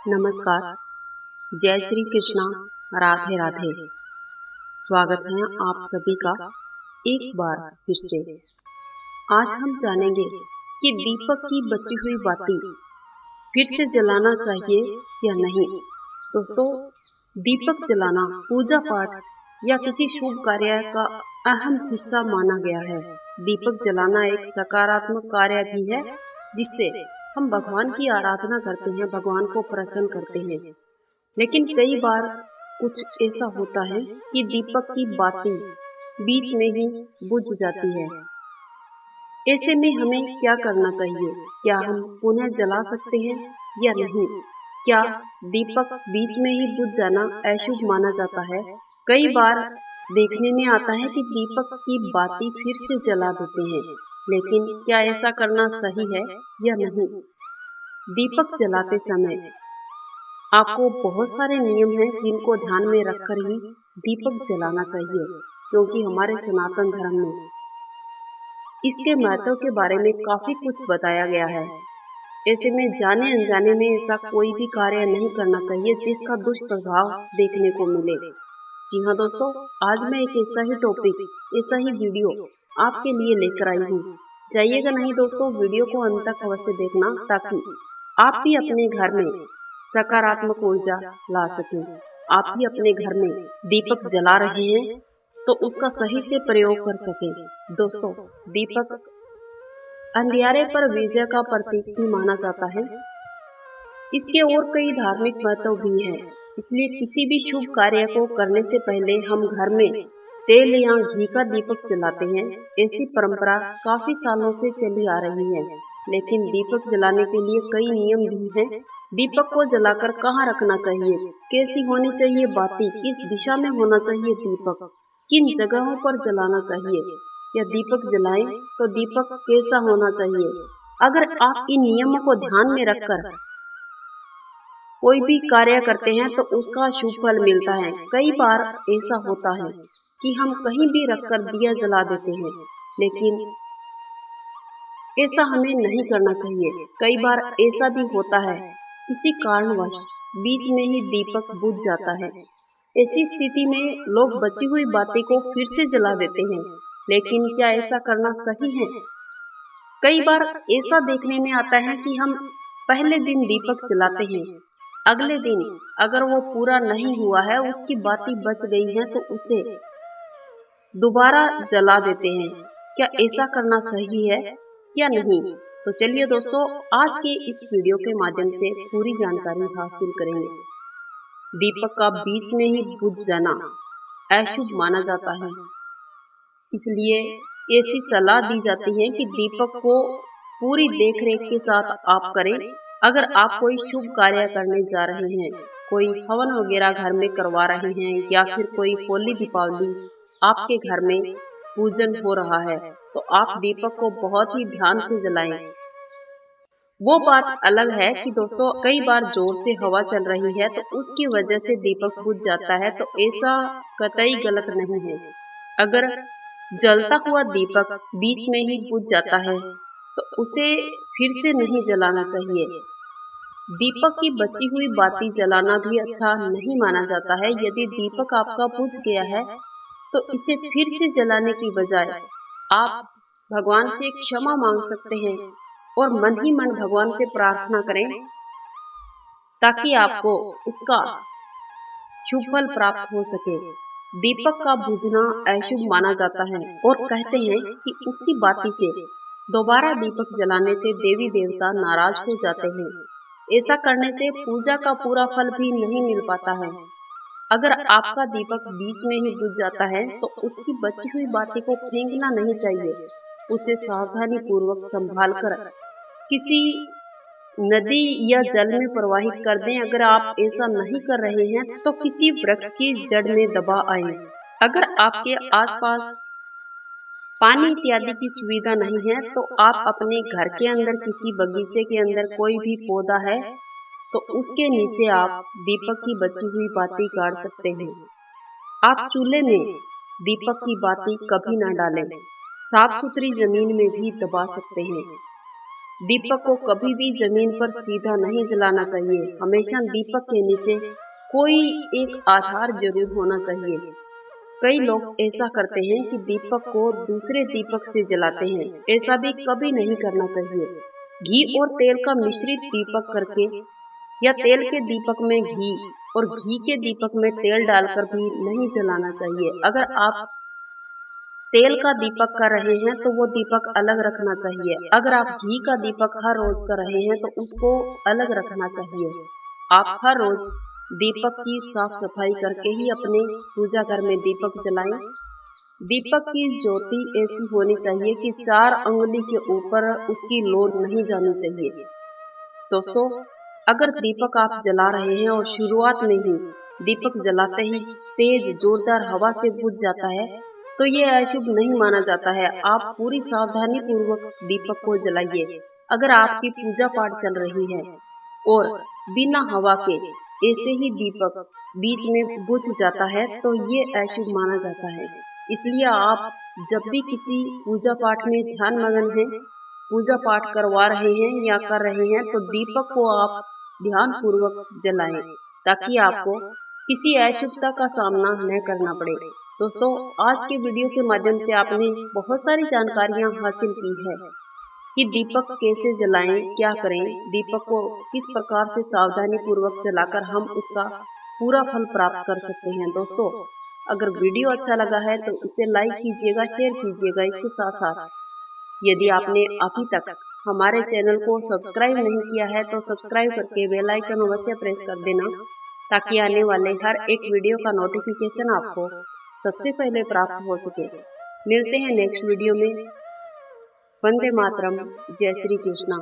नमस्कार। जय श्री कृष्णा। राधे राधे। स्वागत है आप सभी का एक बार फिर से। आज हम जानेंगे कि दीपक की बची हुई बाती फिर से जलाना चाहिए या नहीं। दोस्तों, दीपक जलाना पूजा पाठ या किसी शुभ कार्य का अहम हिस्सा माना गया है। दीपक जलाना एक सकारात्मक कार्य भी है जिससे हम भगवान की आराधना करते हैं, भगवान को प्रसन्न करते हैं। लेकिन कई बार कुछ ऐसा होता है कि दीपक की बाती बीच में ही बुझ जाती है। ऐसे में हमें क्या करना चाहिए? क्या हम पुनः जला सकते हैं या नहीं? क्या दीपक बीच में ही बुझ जाना अशुभ माना जाता है? कई बार देखने में आता है कि दीपक की बाती फिर से जला देते हैं, लेकिन क्या ऐसा करना सही है या नहीं? दीपक जलाते समय आपको बहुत सारे नियम हैं जिनको ध्यान में रखकर ही दीपक जलाना चाहिए, क्योंकि हमारे सनातन धर्म में इसके महत्व के बारे में काफी कुछ बताया गया है। ऐसे में जाने अनजाने में ऐसा कोई भी कार्य नहीं करना चाहिए जिसका दुष्प्रभाव देखने को मिले। जी हाँ दोस्तों, आज मैं एक ऐसा ही टॉपिक, ऐसा ही वीडियो आपके लिए लेकर आई हूँ। जाइएगा नहीं दोस्तों, वीडियो को अंत तक अवश्य देखना ताकि आप भी अपने घर में सकारात्मक ऊर्जा ला सकें। आप भी अपने घर में दीपक जला रहे हैं तो उसका सही से प्रयोग कर सकें। दोस्तों, दीपक अंधियारे पर विजय का प्रतीक भी माना जाता है। इसके और कई धार्मिक महत्व भी है। इसलिए किसी भी शुभ कार्य को करने से पहले हम घर में तेल या घी का दीपक जलाते हैं। ऐसी परंपरा काफी सालों से चली आ रही है। लेकिन दीपक जलाने के लिए कई नियम भी हैं। दीपक को जलाकर कहाँ रखना चाहिए, कैसी होनी चाहिए बाती, किस दिशा में होना चाहिए दीपक, किन जगहों पर जलाना चाहिए, या दीपक जलाएं तो दीपक कैसा होना चाहिए। अगर आप इन नियमों को ध्यान में रखकर कोई भी कार्य करते हैं तो उसका शुभ फल मिलता है। कई बार ऐसा होता है कि हम कहीं भी रखकर दिया जला देते हैं, लेकिन ऐसा हमें नहीं करना चाहिए। कई बार ऐसा भी होता है किसी कारणवश बीच में ही दीपक बुझ जाता है। ऐसी स्थिति में लोग बची हुई बाती को फिर से जला देते हैं, लेकिन क्या ऐसा करना सही है? कई बार ऐसा देखने में आता है कि हम पहले दिन दीपक जलाते हैं, अगले दिन अगर वो पूरा नहीं हुआ है, उसकी बाती बच गई है तो उसे दोबारा जला देते हैं। क्या ऐसा करना सही है या नहीं? तो चलिए दोस्तों, आज के इस वीडियो के माध्यम से पूरी जानकारी हासिल करेंगे। दीपक का बीच में ही बुझ जाना अशुभ माना जाता है, इसलिए ऐसी सलाह दी जाती है कि दीपक को पूरी देखरेख के साथ आप करें। अगर आप कोई शुभ कार्य करने जा रहे हैं, कोई हवन वगैरह घर में करवा रहे हैं, या फिर कोई होली दीपावली आपके घर में पूजन हो रहा है, तो आप दीपक को बहुत ही ध्यान से जलाएं। वो बात अलग है कि दोस्तों कई बार जोर से हवा चल रही है तो उसकी वजह से दीपक बुझ जाता है, तो ऐसा कतई गलत नहीं है। अगर जलता हुआ दीपक बीच में ही बुझ जाता है तो उसे फिर से नहीं जलाना चाहिए। दीपक की बची हुई बाती जलाना भी अच्छा नहीं माना जाता है। यदि दीपक आपका बुझ गया है तो इसे फिर से जलाने की बजाय आप भगवान से क्षमा मांग सकते हैं और मन ही मन भगवान से प्रार्थना करें ताकि आपको उसका शुभ फल प्राप्त हो सके। दीपक का बुझना अशुभ माना जाता है और कहते हैं कि उसी बाती से दोबारा दीपक जलाने से देवी देवता नाराज हो जाते हैं। ऐसा करने से पूजा का पूरा फल भी नहीं मिल पाता है। अगर आपका दीपक बीच में ही बुझ जाता है तो उसकी बची हुई बाती को फेंकना नहीं चाहिए। उसे सावधानी पूर्वक संभाल कर किसी नदी या जल में प्रवाहित कर दें। अगर आप ऐसा नहीं कर रहे हैं तो किसी वृक्ष की जड़ में दबा आए। अगर आपके आसपास पानी इत्यादि की सुविधा नहीं है तो आप अपने घर के अंदर किसी बगीचे के अंदर कोई भी पौधा है तो उसके नीचे आप दीपक की बची हुई बाती गाड़ सकते हैं। आप चूल्हे में दीपक की बाती कभी न डालें। साफ सुथरी जमीन में भी दबा सकते हैं। दीपक को कभी भी जमीन पर सीधा नहीं जलाना चाहिए। हमेशा दीपक के नीचे कोई एक आधार जरूर होना चाहिए। कई लोग ऐसा करते हैं कि दीपक को दूसरे दीपक से जलाते हैं। ऐसा भी कभी नहीं करना चाहिए। घी और तेल का मिश्रित दीपक करके या तेल के दीपक में घी और घी के दीपक में तेल डालकर भी नहीं जलाना चाहिए। अगर आप तेल का दीपक कर रहे हैं तो वो दीपक अलग रखना चाहिए। अगर आप घी का दीपक हर रोज कर रहे हैं तो उसको अलग रखना चाहिए। आप हर रोज दीपक की साफ सफाई करके ही अपने पूजा घर में दीपक जलाएं। दीपक की ज्योति ऐसी होनी चाहिए कि 4 अंगुली के ऊपर उसकी लौ नहीं जानी चाहिए। दोस्तों, अगर दीपक आप जला रहे हैं और शुरुआत में ही दीपक जलाते ही तेज जोरदार हवा से बुझ जाता है तो ये अशुभ नहीं माना जाता है। आप पूरी सावधानी पूर्वक दीपक को जलाइए। अगर आपकी पूजा पाठ चल रही है और बिना हवा के ऐसे ही दीपक बीच में बुझ जाता है तो ये अशुभ माना जाता है। इसलिए आप जब भी किसी पूजा पाठ में ध्यान मगन हैं, पूजा पाठ करवा रहे हैं या कर रहे हैं तो दीपक को आप ध्यान पूर्वक जलाएं ताकि आपको किसी अशुभता का सामना न करना पड़े। दोस्तों, आज के वीडियो के माध्यम से आपने बहुत सारी जानकारियां हासिल की है कि दीपक कैसे जलाएं, क्या करें, दीपक को किस प्रकार से सावधानी पूर्वक जलाकर हम उसका पूरा फल प्राप्त कर सकते हैं। दोस्तों, अगर वीडियो अच्छा लगा है तो इसे लाइक कीजिएगा, शेयर कीजिएगा। इसके साथ साथ यदि आपने अभी तक हमारे चैनल को सब्सक्राइब नहीं किया है तो सब्सक्राइब करके बेल आइकन अवश्य प्रेस कर देना ताकि आने वाले हर एक वीडियो का नोटिफिकेशन आपको सबसे पहले प्राप्त हो सके। मिलते हैं नेक्स्ट वीडियो में। वंदे मातरम। जय श्री कृष्णा।